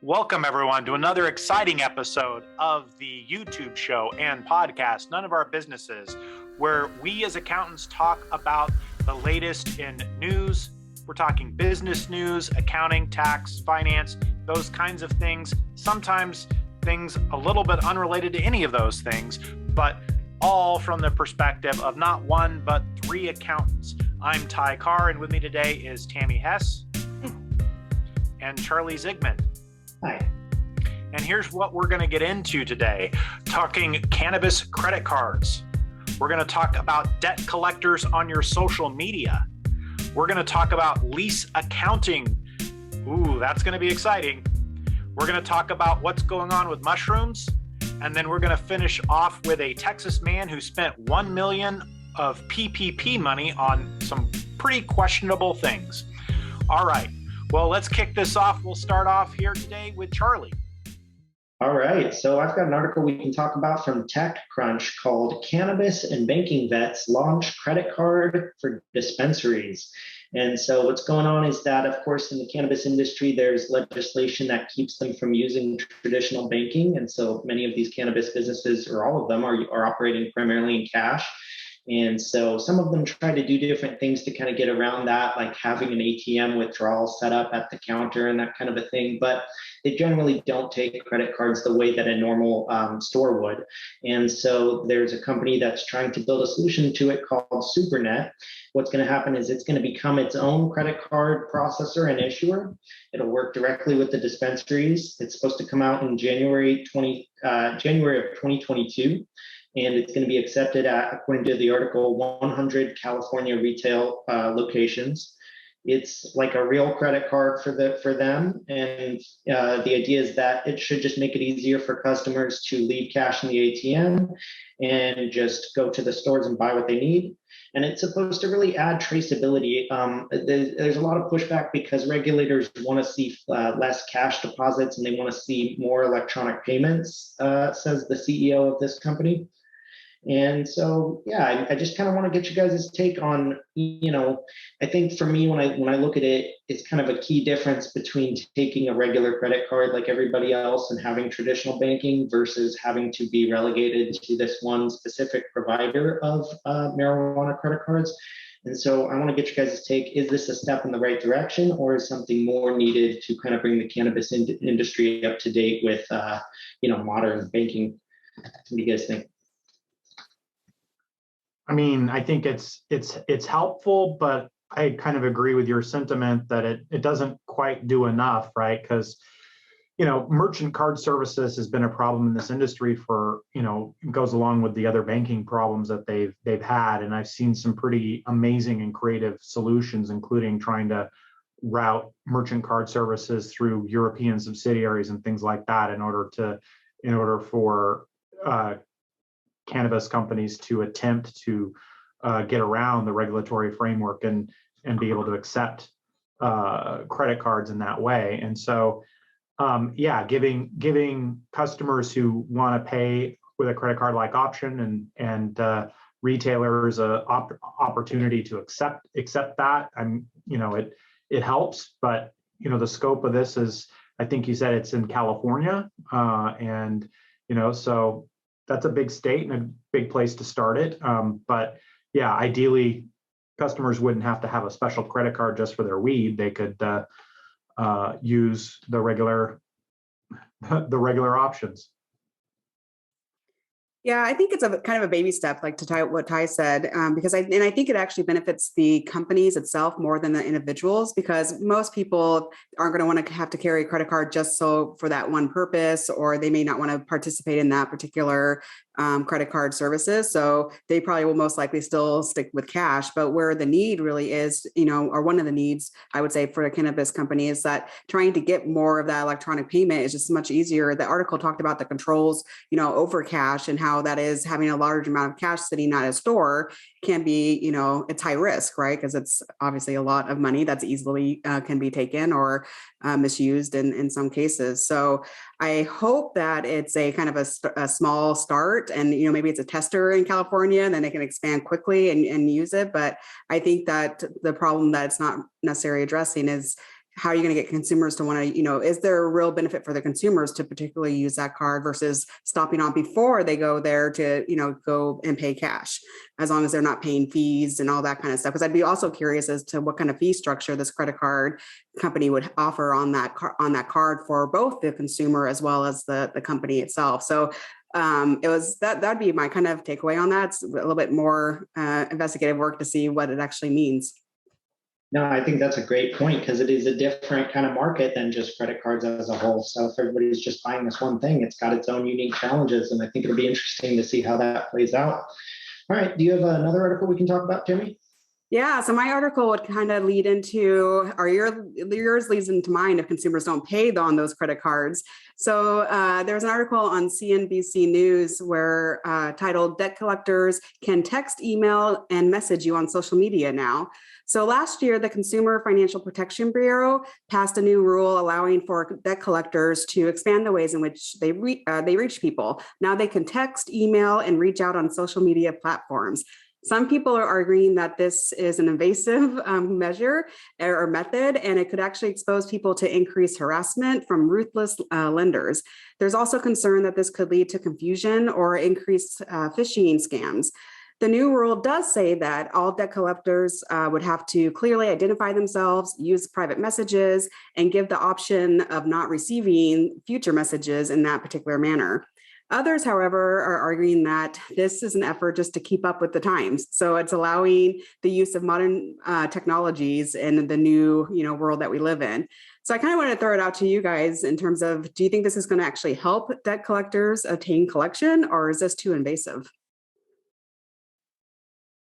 Welcome, everyone, to another exciting episode of the YouTube show and podcast, None of Our Businesses, where we as accountants talk about the latest in news. We're talking business news, accounting, tax, finance, those kinds of things. Sometimes things a little bit unrelated to any of those things, but all from the perspective of not one, but three accountants. I'm Ty Carr, and with me today is Tammy Hess and Charlie Zigman. Hi. And here's what we're going to get into today, talking cannabis credit cards. We're going to talk about debt collectors on your social media. We're going to talk about lease accounting. Ooh, that's going to be exciting. We're going to talk about what's going on with mushrooms. And then we're going to finish off with a Texas man who spent $1 million of PPP money on some pretty questionable things. All right. Well, let's kick this off. We'll start off here today with Charlie. All right. So I've got an article we can talk about from TechCrunch called Cannabis and Banking Vets Launch Credit Card for Dispensaries. And so what's going on is that, of course, in the cannabis industry, there's legislation that keeps them from using traditional banking. And so many of these cannabis businesses, or all of them, are operating primarily in cash. And so some of them try to do different things to kind of get around that, like having an ATM withdrawal set up at the counter and that kind of a thing. But they generally don't take credit cards the way that a normal store would. And so there's a company that's trying to build a solution to it called SuperNet. What's going to happen is it's going to become its own credit card processor and issuer. It'll work directly with the dispensaries. It's supposed to come out in January of 2022. And it's going to be accepted at, according to the article, 100 California retail locations. It's like a real credit card for them. And the idea is that it should just make it easier for customers to leave cash in the ATM and just go to the stores and buy what they need. And it's supposed to really add traceability. There's a lot of pushback because regulators want to see less cash deposits and they want to see more electronic payments, says the CEO of this company. And so, yeah, I just kind of want to get you guys' take on, I think for me, when I look at it, it's kind of a key difference between taking a regular credit card like everybody else and having traditional banking versus having to be relegated to this one specific provider of marijuana credit cards. And so I want to get you guys' take. Is this a step in the right direction, or is something more needed to kind of bring the cannabis industry up to date with, modern banking? What do you guys think? I mean, I think it's helpful, but I kind of agree with your sentiment that it doesn't quite do enough, right? Because, merchant card services has been a problem in this industry for, goes along with the other banking problems that they've had. And I've seen some pretty amazing and creative solutions, including trying to route merchant card services through European subsidiaries and things like that in order for cannabis companies to attempt to get around the regulatory framework and be able to accept credit cards in that way. And so, giving customers who want to pay with a credit card like option and retailers a opportunity to accept that. It helps, but the scope of this is, I think you said it's in California, so that's a big state and a big place to start it. But yeah, ideally, customers wouldn't have to have a special credit card just for their weed. They could use the regular options. Yeah, I think it's a kind of a baby step, like what Ty said, because I think it actually benefits the companies itself more than the individuals, because most people aren't going to want to have to carry a credit card just so for that one purpose, or they may not want to participate in that particular credit card services. So they probably will most likely still stick with cash. But where the need really is, or one of the needs, I would say, for a cannabis company is that trying to get more of that electronic payment is just much easier. The article talked about the controls, over cash and how that is having a large amount of cash sitting at a store can be, it's high risk, right? Because it's obviously a lot of money that's easily can be taken or misused in some cases. So I hope that it's a kind of a small start, and maybe it's a tester in California, and then they can expand quickly and use it. But I think that the problem that it's not necessarily addressing is how are you going to get consumers to want to, is there a real benefit for the consumers to particularly use that card versus stopping on before they go there to, go and pay cash, as long as they're not paying fees and all that kind of stuff? Because I'd be also curious as to what kind of fee structure this credit card company would offer on that card for both the consumer as well as the company itself. So it was that'd be my kind of takeaway on that. It's a little bit more investigative work to see what it actually means. No, I think that's a great point because it is a different kind of market than just credit cards as a whole. So if everybody's just buying this one thing, it's got its own unique challenges. And I think it'll be interesting to see how that plays out. All right. Do you have another article we can talk about, Timmy? Yeah, so my article would kind of lead into, or yours leads into mine if consumers don't pay on those credit cards. So there's an article on CNBC News where titled "Debt Collectors Can Text, Email, and Message You on Social Media Now." So last year, the Consumer Financial Protection Bureau passed a new rule allowing for debt collectors to expand the ways in which they reach people. Now they can text, email, and reach out on social media platforms. Some people are arguing that this is an invasive measure or method, and it could actually expose people to increased harassment from ruthless lenders. There's also concern that this could lead to confusion or increased phishing scams. The new rule does say that all debt collectors would have to clearly identify themselves, use private messages, and give the option of not receiving future messages in that particular manner. Others, however, are arguing that this is an effort just to keep up with the times. So it's allowing the use of modern technologies in the new, world that we live in. So I kind of want to throw it out to you guys in terms of, do you think this is going to actually help debt collectors attain collection, or is this too invasive?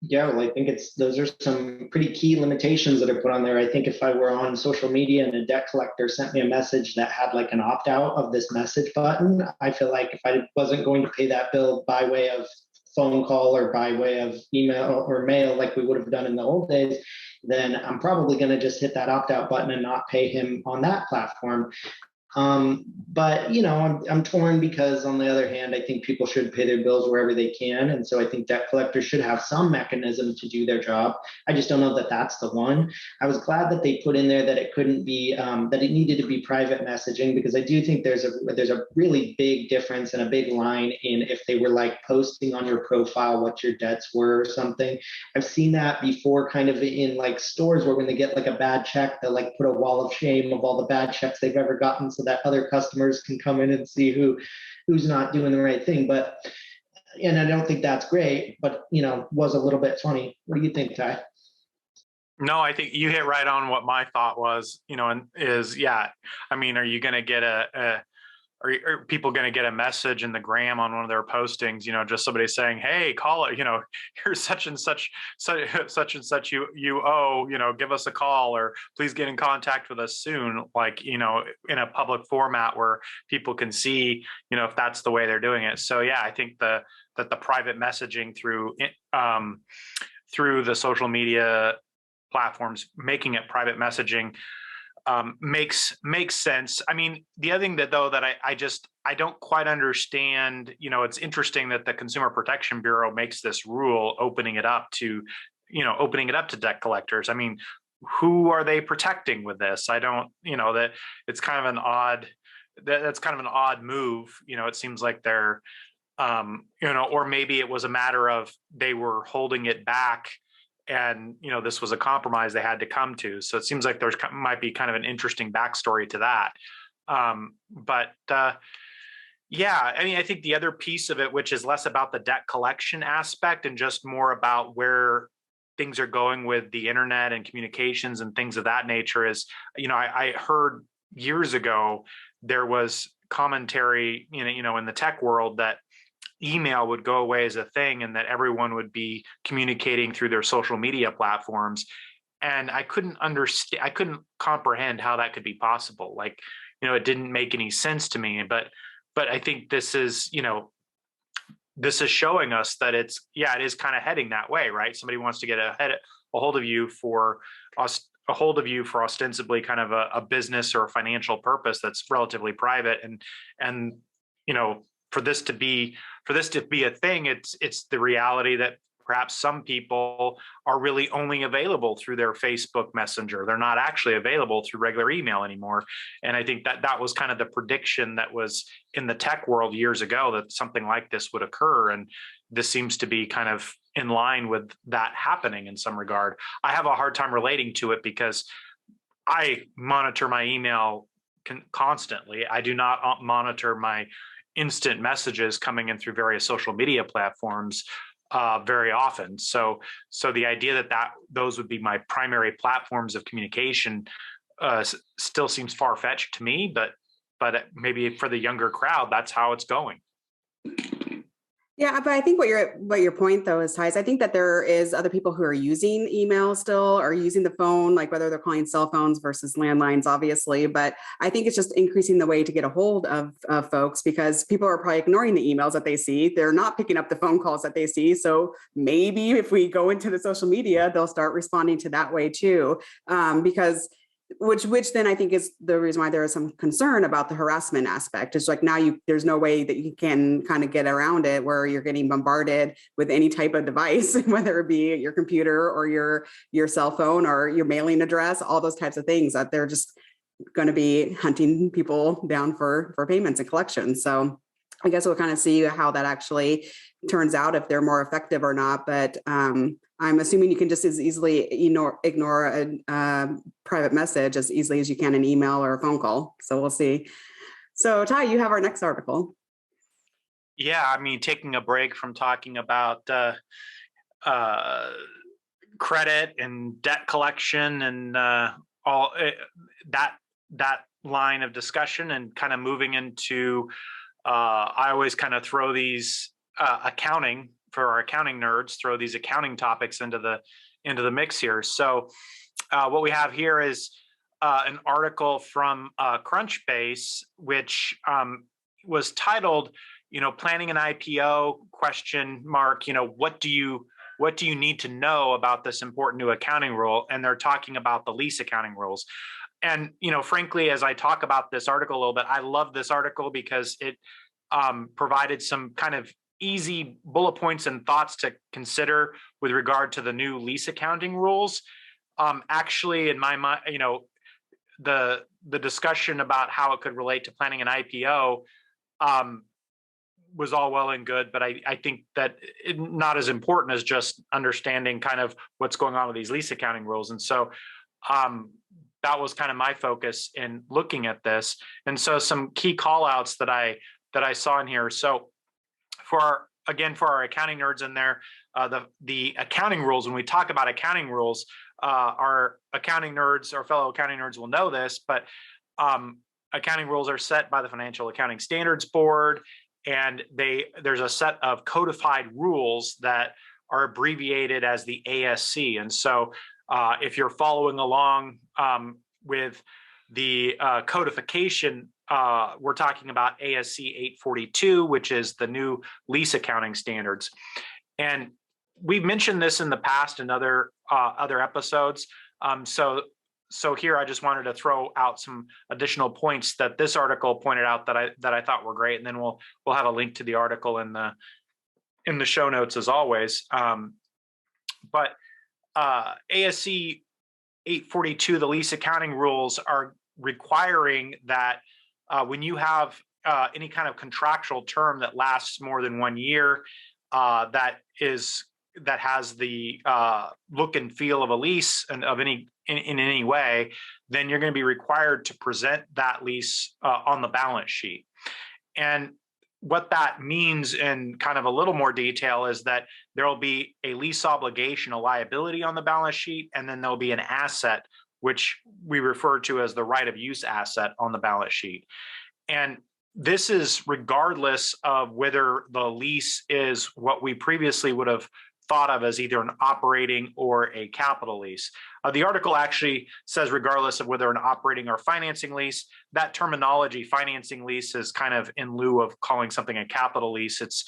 Yeah, well, I think those are some pretty key limitations that are put on there. I think if I were on social media and a debt collector sent me a message that had like an opt out of this message button, I feel like if I wasn't going to pay that bill by way of phone call or by way of email or mail like we would have done in the old days, then I'm probably going to just hit that opt out button and not pay him on that platform. But I'm torn because on the other hand, I think people should pay their bills wherever they can. And so I think debt collectors should have some mechanism to do their job. I just don't know that that's the one. I was glad that they put in there that it couldn't be, that it needed to be private messaging, because I do think there's a really big difference and a big line in if they were like posting on your profile what your debts were or something. I've seen that before kind of in like stores where when they get like a bad check, they'll like put a wall of shame of all the bad checks they've ever gotten so that other customers can come in and see who's not doing the right thing. And I don't think that's great, but was a little bit funny. What do you think, Ty? No, I think you hit right on what my thought was, and are you going to get are people going to get a message in the gram on one of their postings, just somebody saying, hey, call it, here's such and such you owe, give us a call, or please get in contact with us soon, like, in a public format where people can see, if that's the way they're doing it. So yeah, I think that the private messaging through the social media platforms, making it private messaging, makes sense. I mean, the other thing that I don't quite understand, it's interesting that the Consumer Protection Bureau makes this rule opening it up to debt collectors. I mean, who are they protecting with this? I don't, that it's kind of that's kind of an odd move. It seems like they're, or maybe it was a matter of they were holding it back, and this was a compromise they had to come to. So it seems like might be kind of an interesting backstory to that. Yeah, I mean, I think the other piece of it, which is less about the debt collection aspect and just more about where things are going with the internet and communications and things of that nature, is, I heard years ago there was commentary, in the tech world, that email would go away as a thing and that everyone would be communicating through their social media platforms. And I couldn't comprehend how that could be possible. Like, it didn't make any sense to me, but I think this is showing us that it is kind of heading that way, right? Somebody wants to get a hold of you for ostensibly kind of a business or a financial purpose that's relatively private. And for this to be a thing, it's the reality that perhaps some people are really only available through their Facebook Messenger. They're not actually available through regular email anymore. And I think that that was kind of the prediction that was in the tech world years ago, that something like this would occur. And this seems to be kind of in line with that happening in some regard. I have a hard time relating to it because I monitor my email constantly. I do not monitor my instant messages coming in through various social media platforms very often. So the idea that those would be my primary platforms of communication still seems far-fetched to me, but maybe for the younger crowd, that's how it's going. Yeah, but I think what your point though is, Ty, I think that there is other people who are using email still, or using the phone, like whether they're calling cell phones versus landlines, obviously. But I think it's just increasing the way to get a hold of folks, because people are probably ignoring the emails that they see. They're not picking up the phone calls that they see. So maybe if we go into the social media, they'll start responding to that way too, because which then I think is the reason why there is some concern about the harassment aspect. It's like now there's no way that you can kind of get around it, where you're getting bombarded with any type of device, whether it be your computer or your cell phone or your mailing address, all those types of things, that they're just going to be hunting people down for payments and collections. So I guess we'll kind of see how that actually turns out, if they're more effective or not. But I'm assuming you can just as easily ignore a private message as easily as you can an email or a phone call. So we'll see. So Ty, you have our next article. Yeah, I mean, taking a break from talking about credit and debt collection and all that line of discussion, and kind of moving into I always kind of throw these accounting, for our accounting nerds, throw these accounting topics into the mix here. So what we have here is an article from Crunchbase, which was titled, planning an IPO ? What do you need to know about this important new accounting rule? And they're talking about the lease accounting rules. And, frankly, as I talk about this article a little bit, I love this article because it provided some kind of easy bullet points and thoughts to consider with regard to the new lease accounting rules. Actually, in my mind, the discussion about how it could relate to planning an IPO was all well and good, but I think that not as important as just understanding kind of what's going on with these lease accounting rules. And so that was kind of my focus in looking at this. And so some key call outs that I saw in here. So for our accounting nerds in there, the accounting rules, when we talk about accounting rules, our fellow accounting nerds will know this, but accounting rules are set by the Financial Accounting Standards Board, and there's a set of codified rules that are abbreviated as the ASC. And so if you're following along with the codification, we're talking about ASC 842, which is the new lease accounting standards. And we've mentioned this in the past in other episodes. So here I just wanted to throw out some additional points that this article pointed out that I thought were great, and then we'll have a link to the article in the show notes as always. But ASC 842, the lease accounting rules, are requiring that when you have any kind of contractual term that lasts more than 1 year, that has the look and feel of a lease and of in any way, then you're going to be required to present that lease on the balance sheet. And what that means in kind of a little more detail is that there will be a lease obligation, a liability on the balance sheet, and then there'll be an asset, which we refer to as the right of use asset on the balance sheet. And this is regardless of whether the lease is what we previously would have thought of as either an operating or a capital lease. The article actually says regardless of whether an operating or financing lease. That terminology, financing lease, is kind of in lieu of calling something a capital lease. It's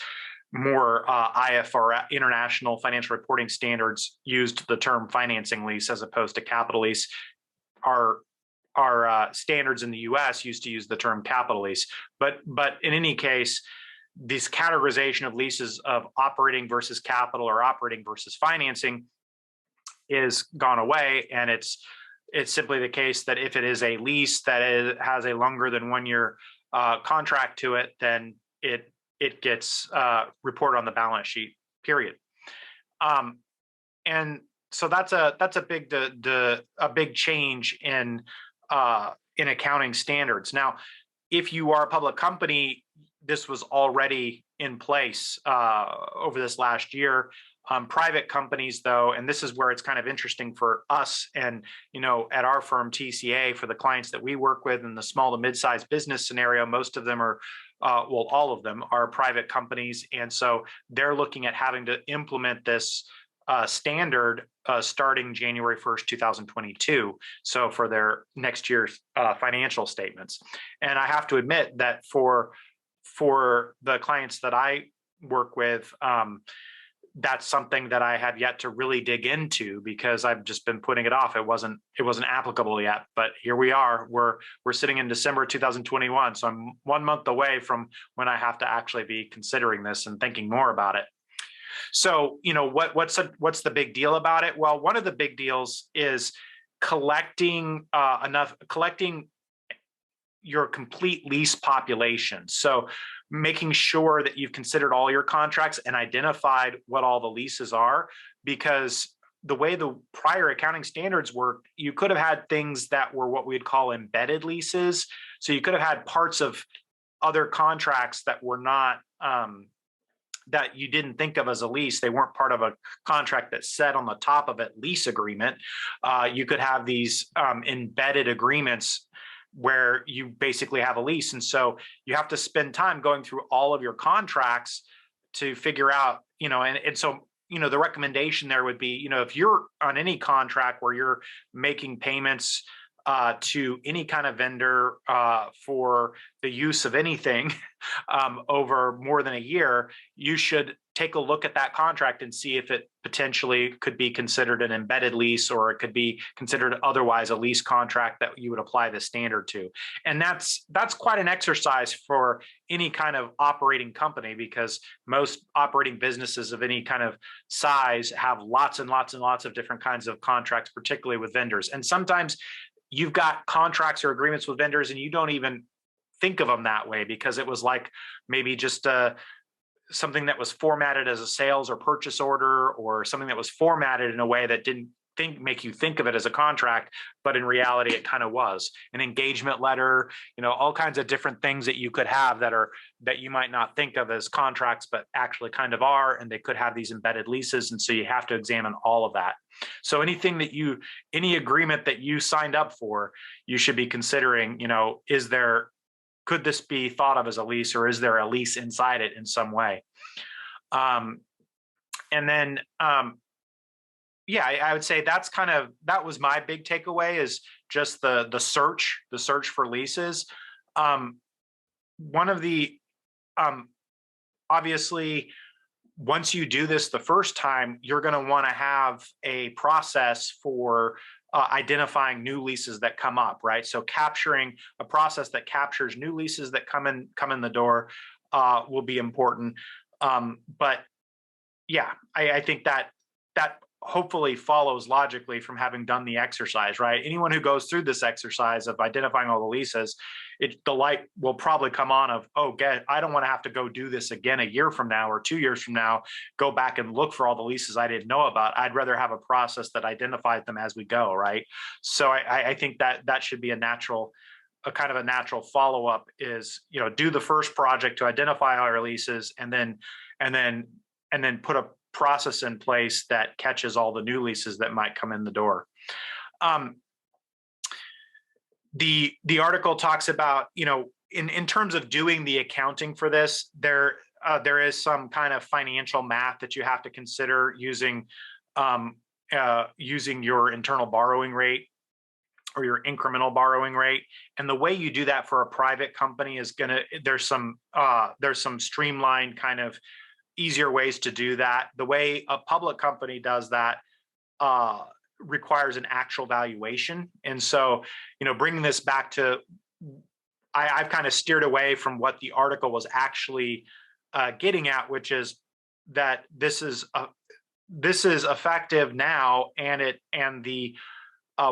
more IFRS, International Financial Reporting Standards, used the term financing lease as opposed to capital lease. Our standards in the U.S. used to use the term capital lease. But in any case, this categorization of leases of operating versus capital or operating versus financing is gone away. And it's simply the case that if it is a lease that has a longer than 1 year contract to it, then it gets reported on the balance sheet, period. And so that's a big change in accounting standards. Now, if you are a public company, this was already in place over this last year. Private companies, though, and this is where it's kind of interesting for us and, at our firm TCA, for the clients that we work with in the small to mid-sized business scenario, most of them are, well, all of them are private companies. And so they're looking at having to implement this standard starting January 1st, 2022. So for their next year's financial statements. And I have to admit that for the clients that I work with, that's something that I have yet to really dig into because I've just been putting it off. It wasn't applicable yet, but here we are. We're sitting in December 2021. So I'm 1 month away from when I have to actually be considering this and thinking more about it. So, what's the big deal about it? Well, one of the big deals is collecting your complete lease population. So making sure that you've considered all your contracts and identified what all the leases are, because the way the prior accounting standards work, you could have had things that were what we'd call embedded leases. So you could have had parts of other contracts that were not, that you didn't think of as a lease. They weren't part of a contract that said on the top of it, lease agreement. You could have these embedded agreements where you basically have a lease. And so you have to spend time going through all of your contracts to figure out, and so, the recommendation there would be, if you're on any contract where you're making payments to any kind of vendor for the use of anything over more than a year, you should take a look at that contract and see if it potentially could be considered an embedded lease, or it could be considered otherwise a lease contract that you would apply the standard to. And that's quite an exercise for any kind of operating company, because most operating businesses of any kind of size have lots and lots and lots of different kinds of contracts, particularly with vendors. And sometimes you've got contracts or agreements with vendors and you don't even think of them that way, because it was like maybe just something that was formatted as a sales or purchase order, or something that was formatted in a way that didn't make you think of it as a contract, but in reality it kind of was an engagement letter, all kinds of different things that you could have that you might not think of as contracts, but actually kind of are, and they could have these embedded leases. And so you have to examine all of that. So any agreement that you signed up for, you should be considering, could this be thought of as a lease, or is there a lease inside it in some way? And then, I would say that was my big takeaway, is just the search for leases. One of the, obviously, once you do this the first time, you're going to want to have a process for identifying new leases that come up, right? So capturing a process that captures new leases that come in the door will be important. But yeah, I think that hopefully follows logically from having done the exercise, right? Anyone who goes through this exercise of identifying all the leases, the light will probably come on of, I don't want to have to go do this again a year from now or 2 years from now, go back and look for all the leases I didn't know about. I'd rather have a process that identifies them as we go, right? So I think that should be a kind of a natural follow-up is, do the first project to identify our leases, and then put a process in place that catches all the new leases that might come in the door. The article talks about, in terms of doing the accounting for this, there is some kind of financial math that you have to consider using your internal borrowing rate or your incremental borrowing rate. And the way you do that for a private company is there's some streamlined kind of easier ways to do that. The way a public company does that requires an actual valuation. And so, bringing this back to, I've kind of steered away from what the article was actually getting at, which is that this is effective now, and the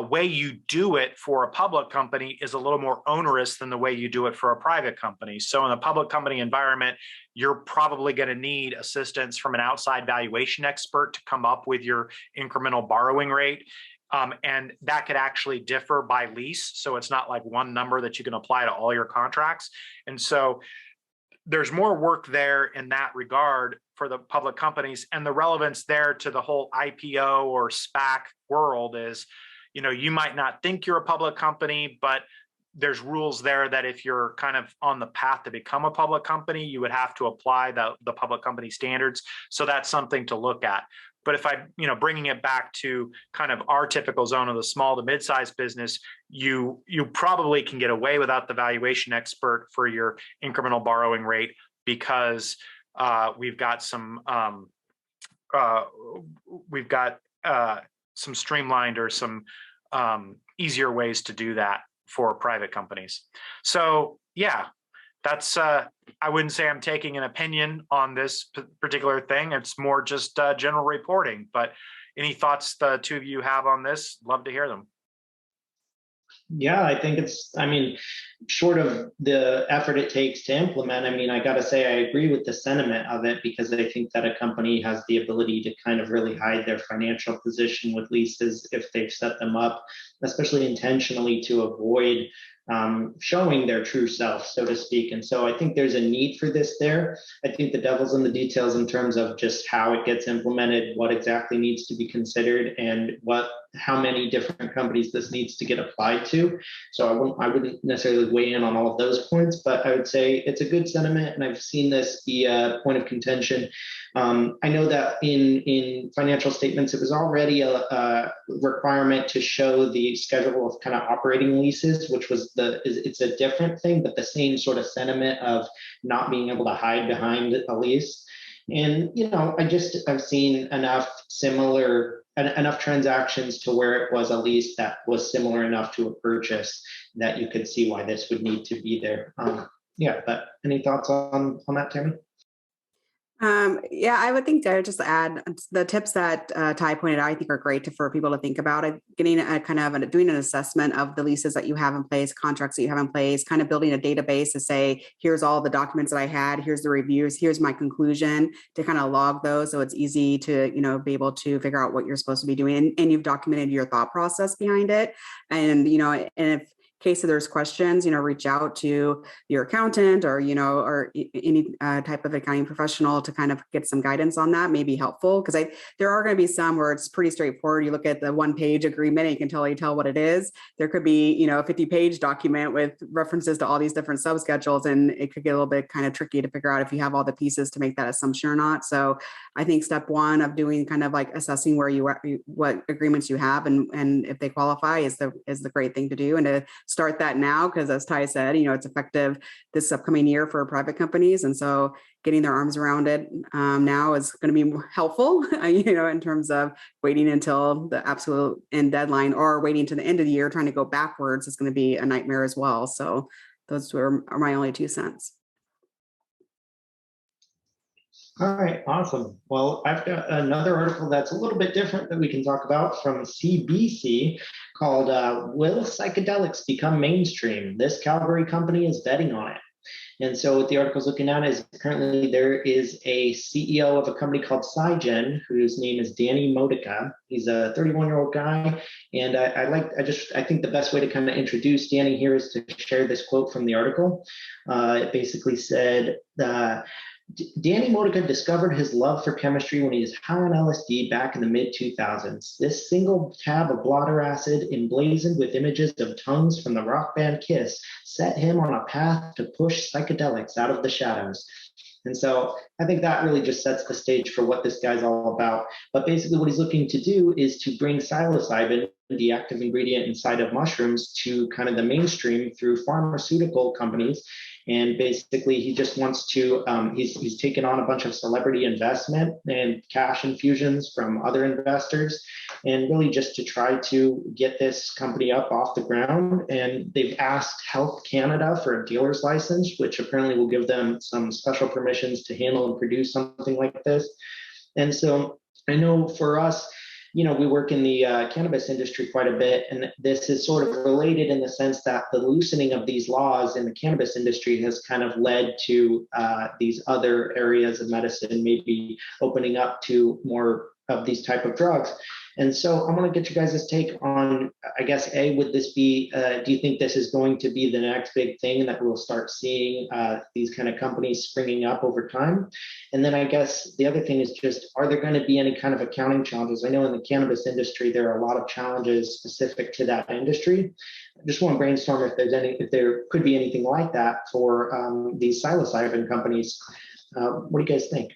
way you do it for a public company is a little more onerous than the way you do it for a private company. So in a public company environment, you're probably going to need assistance from an outside valuation expert to come up with your incremental borrowing rate. And that could actually differ by lease. So it's not like one number that you can apply to all your contracts. And so there's more work there in that regard for the public companies. And the relevance there to the whole IPO or SPAC world is, you might not think you're a public company, but there's rules there that if you're kind of on the path to become a public company, you would have to apply the public company standards. So that's something to look at. But if bringing it back to kind of our typical zone of the small to mid-sized business, you probably can get away without the valuation expert for your incremental borrowing rate, because we've got some streamlined or some easier ways to do that for private companies. So yeah, that's I wouldn't say I'm taking an opinion on this particular thing. It's more just general reporting. But any thoughts the two of you have on this? Love to hear them. Yeah, I think short of the effort it takes to implement, I got to say, I agree with the sentiment of it, because I think that a company has the ability to kind of really hide their financial position with leases if they've set them up, especially intentionally, to avoid showing their true self, so to speak. And so I think there's a need for this there. I think the devil's in the details in terms of just how it gets implemented, what exactly needs to be considered, and how many different companies this needs to get applied to. So I wouldn't necessarily weigh in on all of those points, but I would say it's a good sentiment, and I've seen this be a point of contention. I know that in financial statements, it was already a requirement to show the schedule of kind of operating leases, which was it's a different thing, but the same sort of sentiment of not being able to hide behind a lease. And, I've seen enough transactions to where it was a lease that was similar enough to a purchase that you could see why this would need to be there. But any thoughts on that, Tammy? I would think I would just add the tips that Ty pointed out. I think are great for people to think about it. Getting doing an assessment of the leases that you have in place, contracts that you have in place, kind of building a database to say, here's all the documents that I had, here's the reviews, here's my conclusion, to kind of log those, so it's easy to be able to figure out what you're supposed to be doing, and you've documented your thought process behind it. And and if case of there's questions, reach out to your accountant or any type of accounting professional to kind of get some guidance on that may be helpful, because there are going to be some where it's pretty straightforward. You look at the 1-page agreement and you can tell what it is. There could be a 50-page document with references to all these different subschedules, and it could get a little bit kind of tricky to figure out if you have all the pieces to make that assumption or not. So I think step one of doing kind of like assessing what agreements you have and if they qualify is the great thing to do, and to start that now, because as Ty said, it's effective this upcoming year for private companies, and so getting their arms around it now is going to be helpful, in terms of waiting until the absolute end deadline or waiting to the end of the year trying to go backwards is going to be a nightmare as well. So those are my only 2 cents. All right, awesome. Well, I've got another article that's a little bit different that we can talk about from CBC called Will Psychedelics Become Mainstream? This Calgary company is betting on it. And so what the article's looking at is currently there is a CEO of a company called Cygen, whose name is Danny Modica. He's a 31-year-old guy. And I think the best way to kind of introduce Danny here is to share this quote from the article. It basically said, Danny Modica discovered his love for chemistry when he was high on LSD back in the mid-2000s. This single tab of blotter acid, emblazoned with images of tongues from the rock band Kiss, set him on a path to push psychedelics out of the shadows. And so I think that really just sets the stage for what this guy's all about. But basically what he's looking to do is to bring psilocybin, the active ingredient inside of mushrooms to kind of the mainstream through pharmaceutical companies. And basically, he just wants to, he's taken on a bunch of celebrity investment and cash infusions from other investors, and really just to try to get this company up off the ground. And they've asked Health Canada for a dealer's license, which apparently will give them some special permissions to handle and produce something like this. And so I know for us, we work in the cannabis industry quite a bit, and this is sort of related in the sense that the loosening of these laws in the cannabis industry has kind of led to these other areas of medicine maybe opening up to more of these type of drugs. And so I want to get you guys' take on, I guess, would this be, do you think this is going to be the next big thing that we'll start seeing these kind of companies springing up over time? And then I guess the other thing is just, are there going to be any kind of accounting challenges? I know in the cannabis industry, there are a lot of challenges specific to that industry. I just want to brainstorm if there could be anything like that for these psilocybin companies. What do you guys think?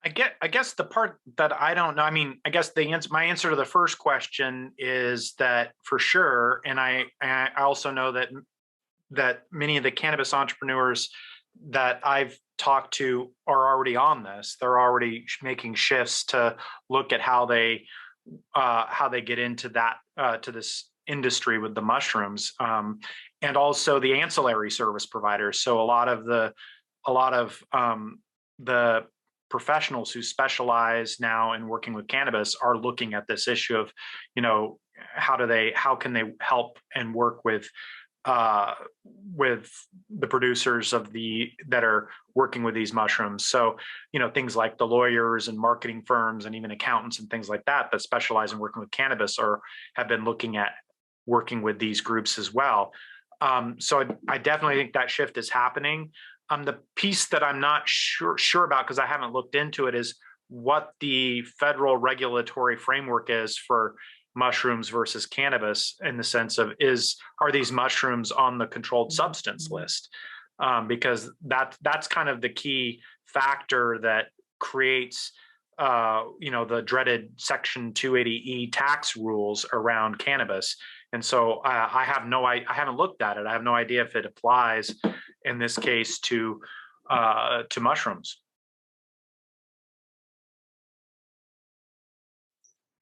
I guess the part that I don't know, I mean, I guess my answer to the first question is that for sure, and I also know that many of the cannabis entrepreneurs that I've talked to are already on this. They're already making shifts to look at how they get into that to this industry with the mushrooms, and also the ancillary service providers. So a lot of the professionals who specialize now in working with cannabis are looking at this issue of, how can they help and work with the producers that are working with these mushrooms. So, things like the lawyers and marketing firms and even accountants and things like that specialize in working with cannabis have been looking at working with these groups as well. So I definitely think that shift is happening. The piece that I'm not sure about, because I haven't looked into it, is what the federal regulatory framework is for mushrooms versus cannabis, in the sense of are these mushrooms on the controlled substance list? Because that's kind of the key factor that creates the dreaded Section 280E tax rules around cannabis. And so I haven't looked at it. I have no idea if it applies in this case to mushrooms.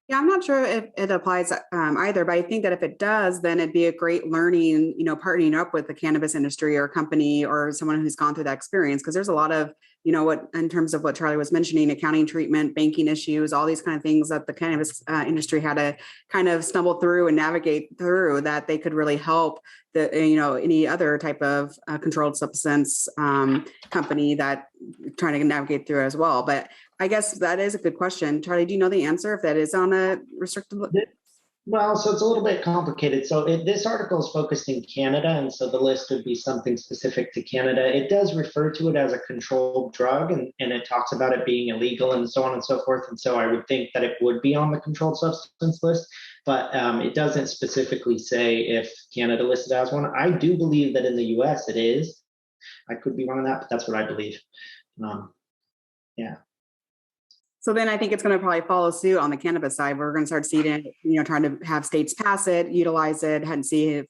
Yeah, I'm not sure if it applies either, but I think that if it does, then it'd be a great learning, partnering up with the cannabis industry or company or someone who's gone through that experience. Because there's a lot of, in terms of what Charlie was mentioning, accounting treatment, banking issues, all these kind of things that the cannabis industry had to kind of stumble through and navigate through, that they could really help any other type of controlled substance company that trying to navigate through as well. But I guess that is a good question. Charlie, do you know the answer if that is on a restricted list? Well, so it's a little bit complicated. So this article is focused in Canada, and so the list would be something specific to Canada. It does refer to it as a controlled drug, and it talks about it being illegal and so on and so forth. And so I would think that it would be on the controlled substance list, but it doesn't specifically say if Canada listed as one. I do believe that in the US it is. I could be wrong on that, but that's what I believe. Yeah. So then I think it's going to probably follow suit on the cannabis side. We're going to start seeing it, trying to have states pass it, utilize it, and see if,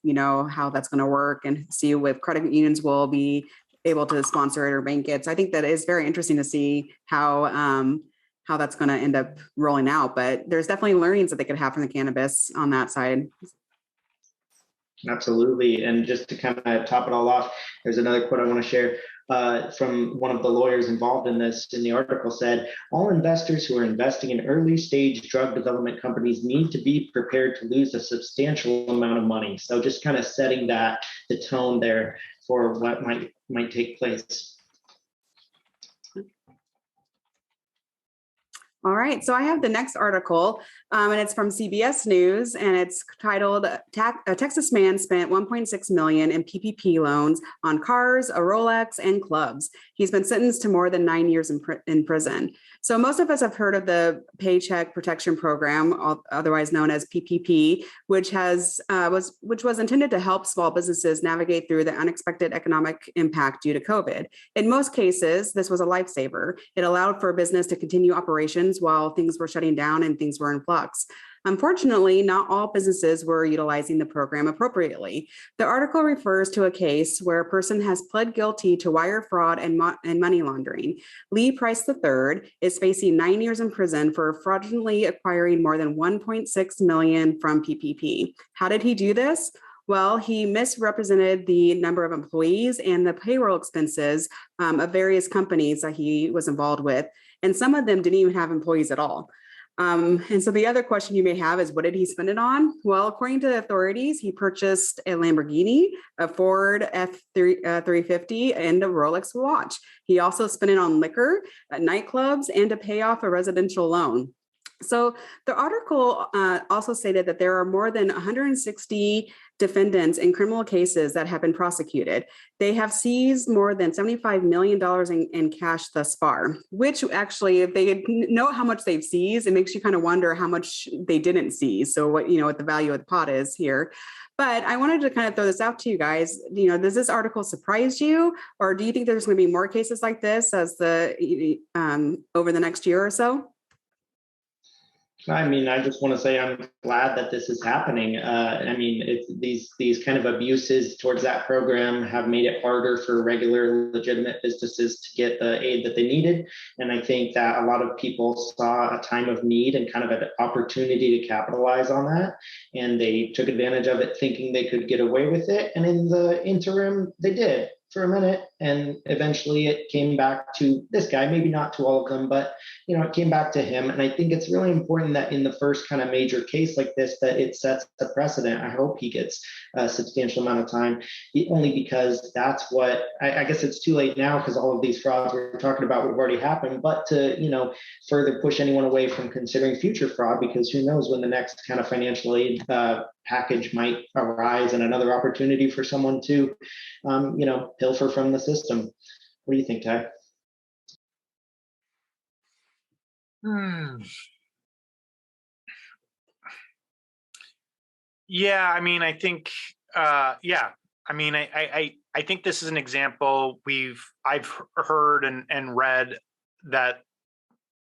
how that's going to work, and see if credit unions will be able to sponsor it or bank it. So I think that is very interesting to see how that's going to end up rolling out. But there's definitely learnings that they could have from the cannabis on that side. Absolutely. And just to kind of top it all off, there's another quote I want to share from one of the lawyers involved in this in the article. Said, all investors who are investing in early stage drug development companies need to be prepared to lose a substantial amount of money. So just kind of setting the tone there for what might take place. All right, so I have the next article, and it's from CBS News, and it's titled, "A Texas man spent $1.6 million in PPP loans on cars, a Rolex, and clubs. He's been sentenced to more than 9 years in prison." So most of us have heard of the Paycheck Protection Program, otherwise known as PPP, which was intended to help small businesses navigate through the unexpected economic impact due to COVID. In most cases, this was a lifesaver. It allowed for a business to continue operations while things were shutting down and things were in flux. Unfortunately, not all businesses were utilizing the program appropriately. The article refers to a case where a person has pled guilty to wire fraud and money laundering. Lee Price III is facing 9 years in prison for fraudulently acquiring more than $1.6 million from PPP. How did he do this? Well, he misrepresented the number of employees and the payroll expenses of various companies that he was involved with, and some of them didn't even have employees at all. And so the other question you may have is, what did he spend it on? Well, according to authorities, he purchased a Lamborghini, a Ford F350, and a Rolex watch. He also spent it on liquor, nightclubs, and to pay off a residential loan. So the article also stated that there are more than 160 defendants in criminal cases that have been prosecuted. They have seized more than $75 million in cash thus far, which actually, if they know how much they've seized, it makes you kind of wonder how much they didn't seize. So what the value of the pot is here. But I wanted to kind of throw this out to you guys. Does this article surprise you, or do you think there's going to be more cases like this as over the next year or so? I mean, I just want to say I'm glad that this is happening. I mean, these kind of abuses towards that program have made it harder for regular, legitimate businesses to get the aid that they needed. And I think that a lot of people saw a time of need and kind of an opportunity to capitalize on that. And they took advantage of it thinking they could get away with it. And in the interim, they did for a minute. And eventually it came back to this guy, maybe not to all of them, but it came back to him. And I think it's really important that in the first kind of major case like this, that it sets a precedent. I hope he gets a substantial amount of time, only because that's what, I guess it's too late now because all of these frauds we're talking about have already happened, but to, further push anyone away from considering future fraud, because who knows when the next kind of financial aid package might arise and another opportunity for someone to, pilfer from the system. What do you think, Ty? Yeah, I mean, I think, I mean, I think this is an example I've heard and read that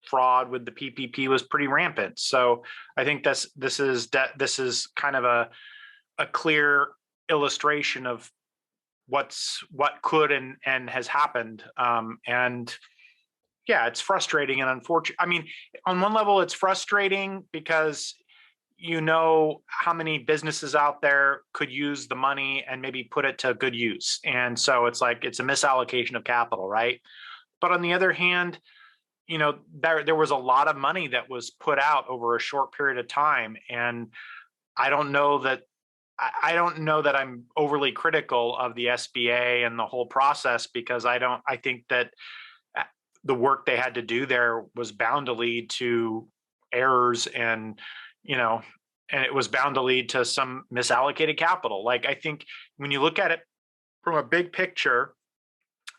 fraud with the PPP was pretty rampant. So I think this is kind of a clear illustration of what could and has happened. And yeah, it's frustrating and unfortunate. I mean, on one level, it's frustrating because how many businesses out there could use the money and maybe put it to good use. And so it's like, it's a misallocation of capital, right? But on the other hand, there was a lot of money that was put out over a short period of time. And I don't know that I'm overly critical of the SBA and the whole process, because I think that the work they had to do there was bound to lead to errors and it was bound to lead to some misallocated capital. Like, I think when you look at it from a big picture,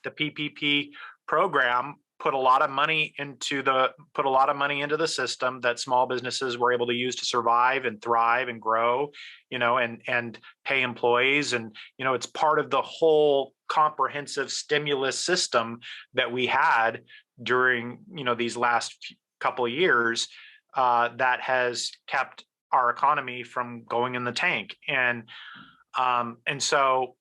the PPP program put a lot of money into the system that small businesses were able to use to survive and thrive and grow, and pay employees. And, it's part of the whole comprehensive stimulus system that we had during, these last couple of years that has kept our economy from going in the tank. And so,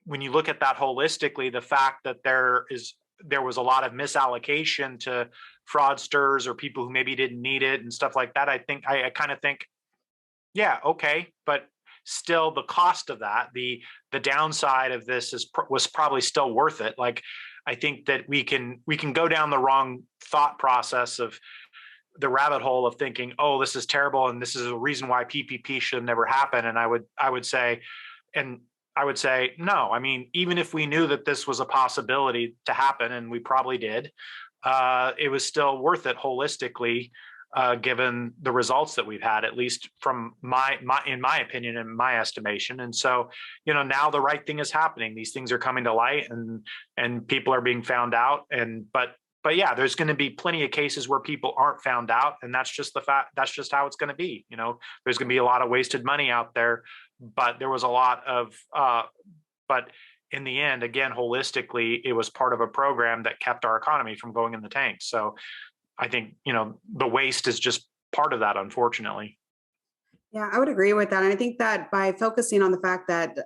when you look at that holistically, the fact that there was a lot of misallocation to fraudsters or people who maybe didn't need it and stuff like that, I kind of think, yeah, okay, but still the cost of that, the downside of this was probably still worth it. Like, I think that we can go down the wrong thought process of the rabbit hole of thinking, oh, this is terrible and this is a reason why PPP should have never happened. And I would say no. I mean, even if we knew that this was a possibility to happen, and we probably did, it was still worth it holistically given the results that we've had, at least from in my opinion and my estimation. And so, now the right thing is happening. These things are coming to light, and people are being found out. But yeah, there's going to be plenty of cases where people aren't found out, and that's just the fact. That's just how it's going to be. There's going to be a lot of wasted money out there, but there was a lot of. But in the end, again, holistically, it was part of a program that kept our economy from going in the tank. So I think, the waste is just part of that, unfortunately. Yeah, I would agree with that. And I think that by focusing on the fact that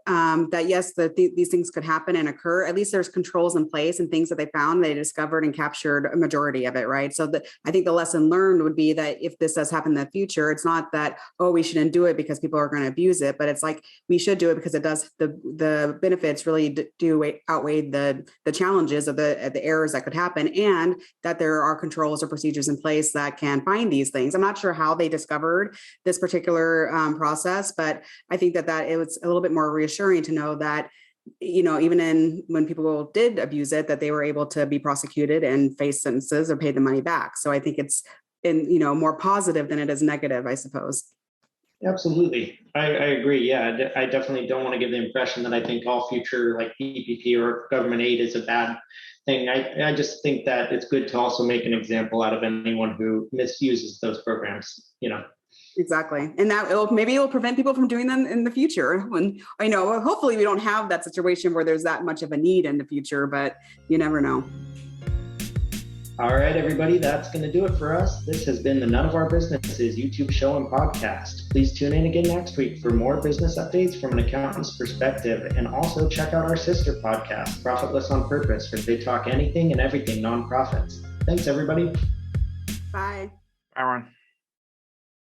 yes, these things could happen and occur, at least there's controls in place and things that they found, they discovered and captured a majority of it, right? So I think the lesson learned would be that if this does happen in the future, it's not that, oh, we shouldn't do it because people are going to abuse it, but it's like we should do it because it does, the benefits really do outweigh the challenges of the errors that could happen, and that there are controls or procedures in place that can find these things. I'm not sure how they discovered this particular process, but I think that it was a little bit more reassuring to know that, even when people did abuse it, that they were able to be prosecuted and face sentences or pay the money back. So I think it's more positive than it is negative, I suppose. Absolutely. I agree. Yeah, I definitely don't want to give the impression that I think all future like PPP or government aid is a bad thing. I just think that it's good to also make an example out of anyone who misuses those programs, Exactly. And that maybe it'll prevent people from doing them in the future. When hopefully we don't have that situation where there's that much of a need in the future, but you never know. All right, everybody, that's going to do it for us. This has been the None of Our Businesses YouTube show and podcast. Please tune in again next week for more business updates from an accountant's perspective. And also check out our sister podcast, Profitless on Purpose, where they talk anything and everything nonprofits. Thanks, everybody. Bye. Bye, Ron.